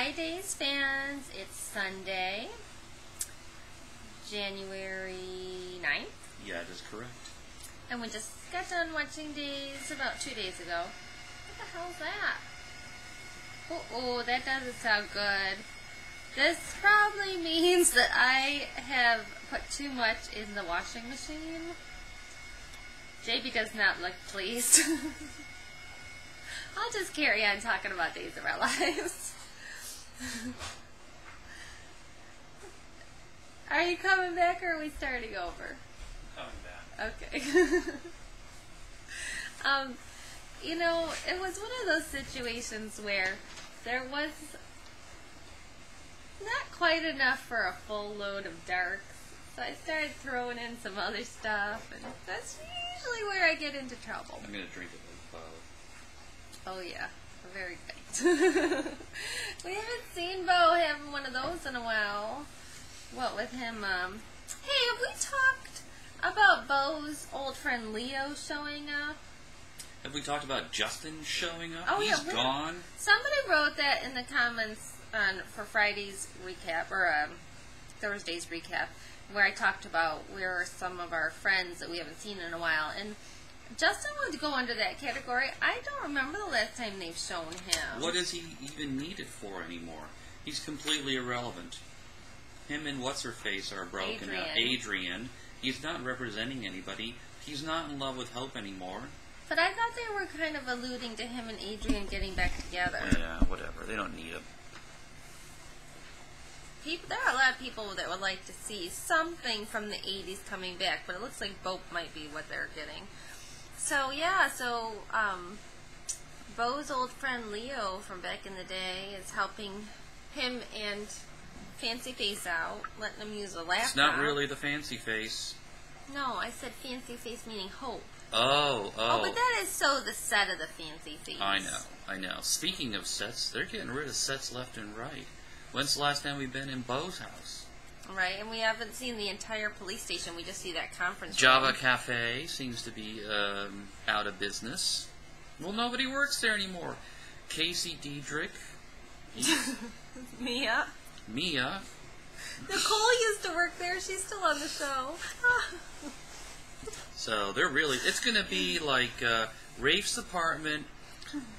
Hi, Days fans. It's Sunday, January 9th. Yeah, that is correct. And we just got done watching Days about 2 days ago. What the hell's that? Oh, that doesn't sound good. This probably means that I have put too much in the washing machine. JB does not look pleased. I'll just carry on talking about Days of Our Lives. Are you coming back or are we starting over? Coming back. Okay. It was one of those situations where there was not quite enough for a full load of darks. So I started throwing in some other stuff, and that's usually where I get into trouble. I'm going to drink it with Oh yeah, very good. We haven't seen Bo having one of those in a while. What with him? Hey, have we talked about Bo's old friend Leo showing up? Have we talked about Justin showing up? Oh, He's yeah, gone. Somebody wrote that in the comments for Friday's recap, or Thursday's recap, where I talked about where are some of our friends that we haven't seen in a while. And Justin would go under that category. I don't remember the last time they've shown him. What is he even needed for anymore? He's completely irrelevant. Him and What's-Her-Face are broken up. Adrian. He's not representing anybody. He's not in love with Hope anymore. But I thought they were kind of alluding to him and Adrian getting back together. Yeah, whatever. They don't need him. There are a lot of people that would like to see something from the 80s coming back, but it looks like Bope might be what they're getting. So, yeah, Bo's old friend Leo from back in the day is helping him and Fancy Face out, letting them use a laptop. It's not really the Fancy Face. No, I said Fancy Face meaning Hope. Oh. Oh, but that is the set of the Fancy Face. I know. Speaking of sets, they're getting rid of sets left and right. When's the last time we've been in Bo's house? Right, and we haven't seen the entire police station. We just see that conference Java room. Cafe seems to be out of business. Well, nobody works there anymore. Casey Diedrich. Mia. Nicole used to work there. She's still on the show. So it's going to be like Rafe's apartment,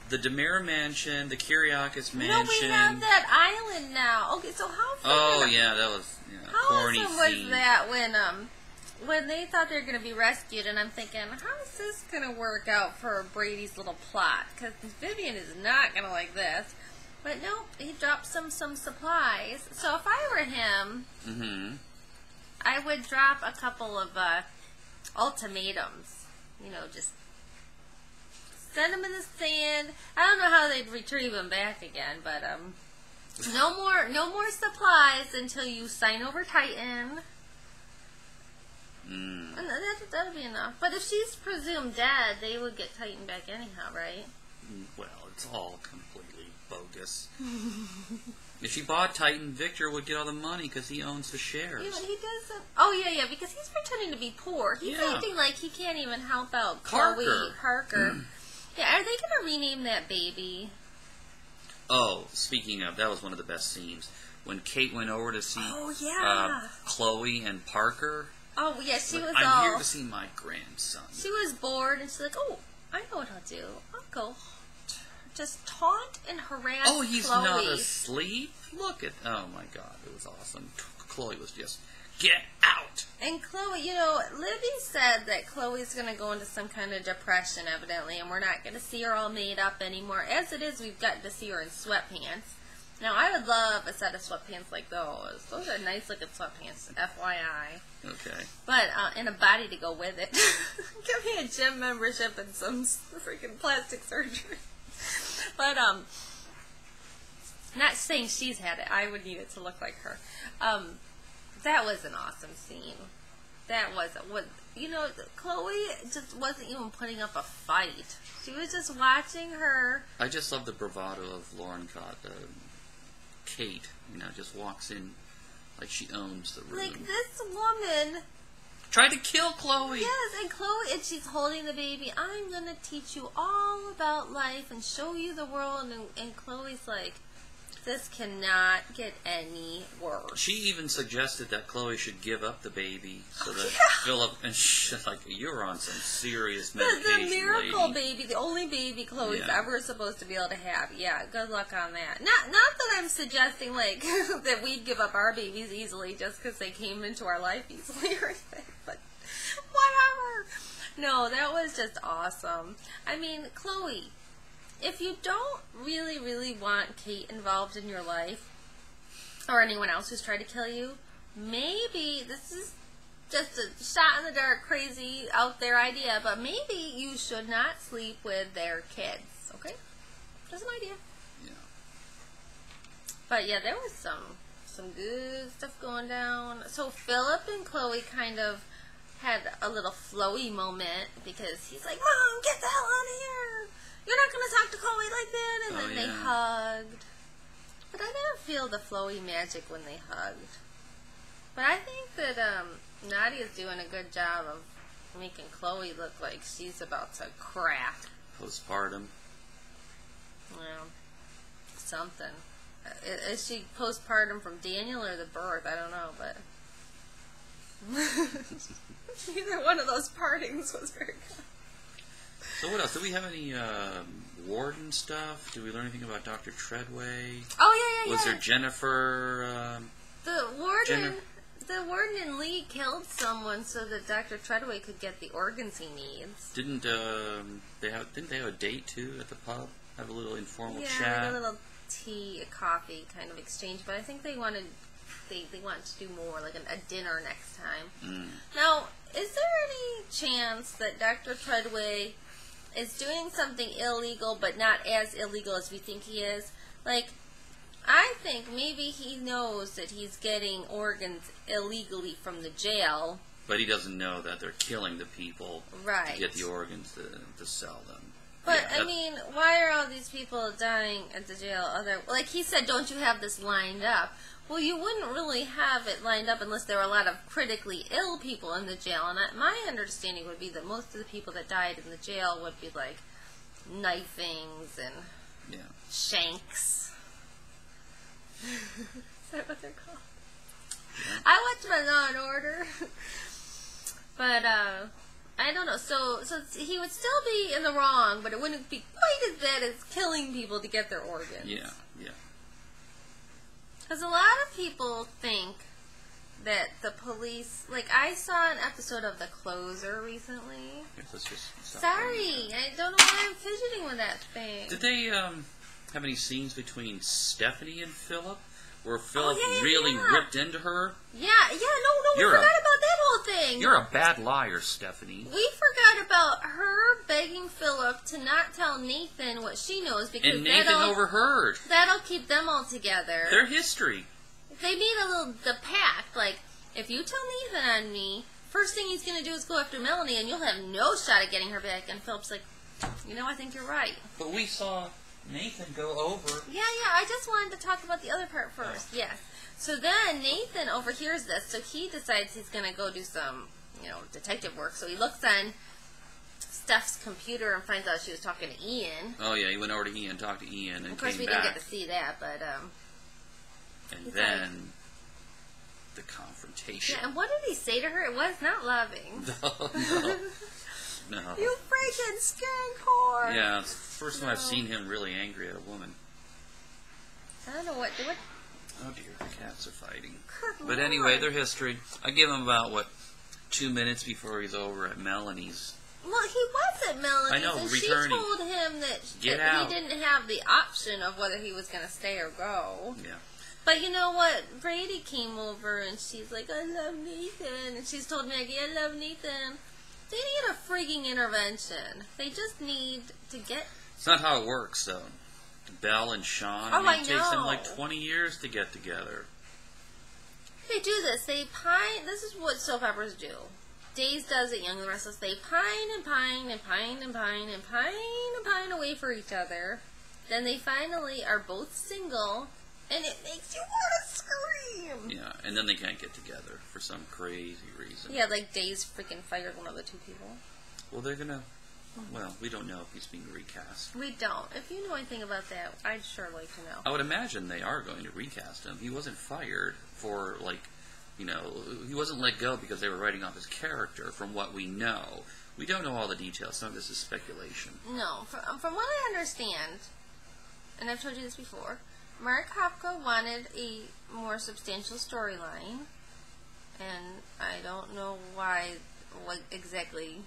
the Demira Mansion, the Kyriakis Mansion. No, we have that island now. Okay, so how fun? Oh, yeah, that was corny awesome scene. Was that when they thought they were going to be rescued, and I'm thinking, how is this going to work out for Brady's little plot? Because Vivian is not going to like this. But nope, he dropped some supplies. So if I were him, I would drop a couple of ultimatums. Just send them in the sand. I don't know how they'd retrieve them back again, but no more supplies until you sign over Titan. And that'll be enough. But if she's presumed dead, they would get Titan back anyhow, right? Well, it's all completely bogus. If she bought Titan, Victor would get all the money because he owns the shares. Yeah, but he doesn't. Oh, yeah, because he's pretending to be poor. He's acting like he can't even help out Chloe Parker. Yeah, are they going to rename that baby? Oh, speaking of, that was one of the best scenes. When Kate went over to see Chloe and Parker. Oh, yeah, she was I'm here to see my grandson. She was bored, and she's like, oh, I know what I'll do. I'll go just taunt and harass Oh, he's Chloe. not asleep? Look at... Oh, my God, it was awesome. Chloe was just... Get out! And Chloe, Libby said that Chloe's going to go into some kind of depression, evidently, and we're not going to see her all made up anymore. As it is, we've gotten to see her in sweatpants. Now, I would love a set of sweatpants like those. Those are nice-looking sweatpants, FYI. Okay. But, and a body to go with it. Give me a gym membership and some freaking plastic surgery. But, not saying she's had it. I would need it to look like her. That was an awesome scene. Chloe just wasn't even putting up a fight. She was just watching her. I just love the bravado of Lauren Kate, just walks in like she owns the room. Like, this woman tried to kill Chloe. Yes, and she's holding the baby. I'm going to teach you all about life and show you the world. And Chloe's like, This cannot get any worse. She even suggested that Chloe should give up the baby so that Philip and she's like, you're on some serious medication, the miracle lady. baby, the only baby Chloe's ever supposed to be able to have. Yeah, good luck on that. Not that I'm suggesting like that we'd give up our babies easily just because they came into our life easily or anything, but whatever. No, that was just awesome. I mean, Chloe, if you don't really, really want Kate involved in your life, or anyone else who's tried to kill you, maybe, this is just a shot in the dark, crazy, out there idea, but maybe you should not sleep with their kids, okay? Just an idea. Yeah. But yeah, there was some good stuff going down. So Philip and Chloe kind of had a little flowy moment, because he's like, Mom, get the hell out of here! You're not going to talk to Chloe like that. And then they hugged. But I didn't feel the flowy magic when they hugged. But I think that Nadia's doing a good job of making Chloe look like she's about to crack. Postpartum. Well, something. Is she postpartum from Daniel or the birth? I don't know, but neither one of those partings was very good. So what else? Do we have any Warden stuff? Did we learn anything about Dr. Treadway? Oh, yeah. Was there Jennifer? The warden and Lee killed someone so that Dr. Treadway could get the organs he needs. Didn't they have a date too at the pub? Have a little informal chat. Yeah, a little tea, a coffee kind of exchange. But I think they wanted to do more, like a dinner next time. Now, is there any chance that Dr. Treadway is doing something illegal, but not as illegal as we think he is? Like, I think maybe he knows that he's getting organs illegally from the jail. But he doesn't know that they're killing the people to get the organs to sell them. But, yeah, I mean, why are all these people dying at the jail? Like he said, don't you have this lined up? Well, you wouldn't really have it lined up unless there were a lot of critically ill people in the jail. And my understanding would be that most of the people that died in the jail would be like knifings and shanks. Is that what they're called? Yeah. I watched my Law and Order. But, I don't know. So he would still be in the wrong, but it wouldn't be quite as bad as killing people to get their organs. Yeah. Because a lot of people think that the police... Like, I saw an episode of The Closer recently. Sorry, I don't know why I'm fidgeting with that thing. Did they have any scenes between Stephanie and Philip? Where Philip really ripped into her? Yeah, no, we forgot about that whole thing. You're a bad liar, Stephanie. We forgot about her begging Philip to not tell Nathan what she knows, because and Nathan overheard. That'll keep them all together. Their history. They made the pact, like, if you tell Nathan on me, first thing he's going to do is go after Melanie, and you'll have no shot at getting her back. And Philip's like, I think you're right. But we saw Nathan go over. Yeah, I just wanted to talk about the other part first. Oh. Yes. So then Nathan overhears this, so he decides he's going to go do some, detective work. So he looks on Steph's computer and finds out she was talking to Ian. Oh, yeah, he went over to Ian, talked to Ian, and of course, we didn't get to see that, but, and then the confrontation. Yeah, and what did he say to her? It was not loving. No. You freaking skank whore! Yeah, it's the first time I've seen him really angry at a woman. I don't know what... Oh dear, the cats are fighting. Good but anyway, their history. I give him about, 2 minutes before he's over at Melanie's. Well, he was at Melanie's, I know, and returning. She told him that he didn't have the option of whether he was going to stay or go. Yeah. But you know what? Brady came over, and she's like, I love Nathan. And she's told Maggie, I love Nathan. They need a frigging intervention. They just need to get... It's not how it works, though. Belle and Sean, it takes them like 20 years to get together. They do this. This is what soap operas do. Days does it, Young and the Restless. They pine and pine and pine and pine and pine and pine away for each other. Then they finally are both single, and it makes you want to scream. Yeah, and then they can't get together for some crazy reason. Yeah, like Days freaking fired one of the two people. Well, they're gonna Well, we don't know if he's being recast. We don't. If you know anything about that, I'd sure like to know. I would imagine they are going to recast him. He wasn't fired for, he wasn't let go because they were writing off his character, from what we know. We don't know all the details. Some of this is speculation. No. From what I understand, and I've told you this before, Mark Hopka wanted a more substantial storyline, and I don't know what exactly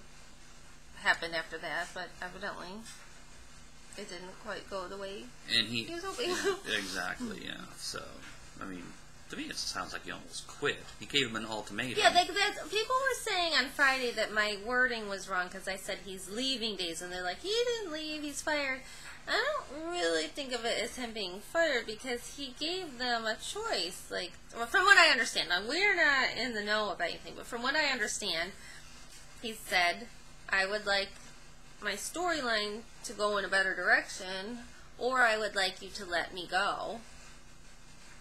happened after that, but evidently it didn't quite go the way he was hoping. Exactly, yeah. So, I mean, to me it sounds like he almost quit. He gave him an ultimatum. Yeah, people were saying on Friday that my wording was wrong because I said he's leaving Days, and they're like, he didn't leave, he's fired. I don't really think of it as him being fired because he gave them a choice. From what I understand, now we're not in the know about anything, but from what I understand, he said, I would like my storyline to go in a better direction, or I would like you to let me go.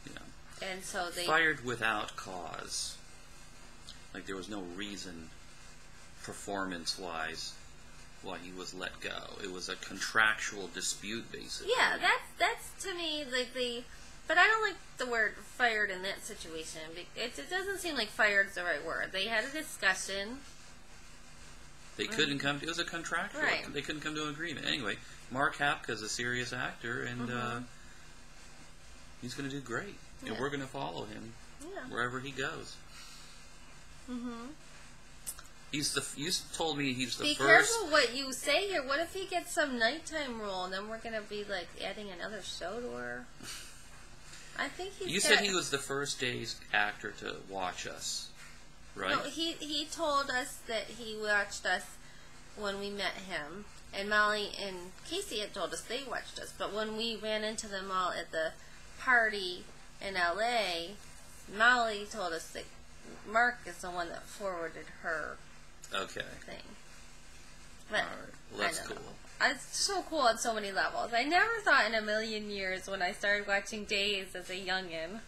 Yeah. And so they... Fired without cause. Like, there was no reason, performance-wise, why he was let go. It was a contractual dispute, basically. Yeah, that's to me, but I don't like the word fired in that situation. It doesn't seem like fired's the right word. They had a discussion. They couldn't come to... It was a contractual... Right. They couldn't come to an agreement. Anyway, Mark Hapka's a serious actor, and he's going to do great. Yeah. And we're going to follow him wherever he goes. Mm-hmm. You told me he's the first... Be careful what you say here. What if he gets some nighttime role, and then we're going to be, adding another show to her? I think You said he was the first Days actor to watch us, right? No, he told us that he watched us when we met him, and Molly and Casey had told us they watched us. But when we ran into them all at the party in L.A., Molly told us that Mark is the one that forwarded her thing. But, all right. Well, that's cool. It's so cool on so many levels. I never thought in a million years when I started watching Days as a youngin'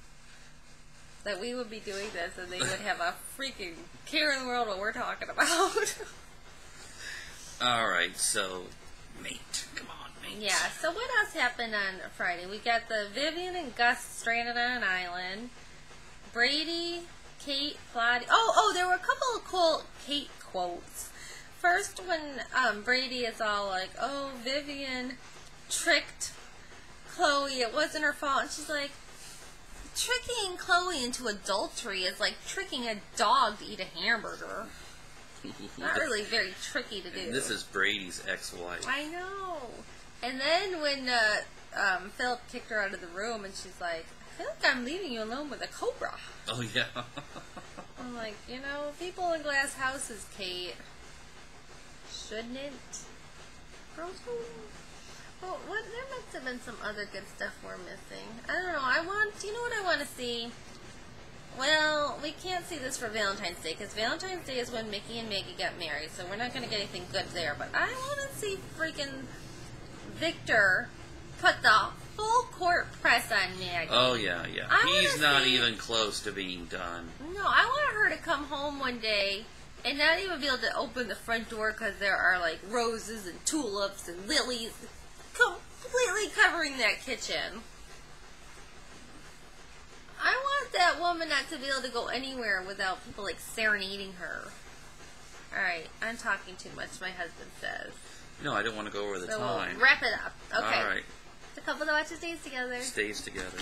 that we would be doing this and they would have a freaking care in the world what we're talking about. Alright, so, mate. Come on, mate. Yeah, so what else happened on Friday? We got the Vivian and Gus stranded on an island. Brady, Kate, Claudia. Oh, there were a couple of cool Kate quotes. First, when Brady is all like, oh, Vivian tricked Chloe, it wasn't her fault. And she's like, tricking Chloe into adultery is like tricking a dog to eat a hamburger. Not really very tricky to do. And this is Brady's ex-wife. I know. And then when Philip kicked her out of the room and she's like, I feel like I'm leaving you alone with a cobra. Oh, yeah. I'm like, people in glass houses, Kate. Shouldn't it? Well, there must have been some other good stuff we're missing. I don't know. You know what I want to see? Well, we can't see this for Valentine's Day, because Valentine's Day is when Mickey and Maggie got married, so we're not going to get anything good there. But I want to see freaking Victor put the full court press on Maggie. Oh, yeah. He's not even close to being done. No, I want her to come home one day and not even be able to open the front door because there are, roses and tulips and lilies completely covering that kitchen. I want that woman not to be able to go anywhere without people, serenading her. Alright, I'm talking too much, my husband says. No, I don't want to go over the time. We'll wrap it up. Okay. Alright. The couple that watches Days together. Stays together.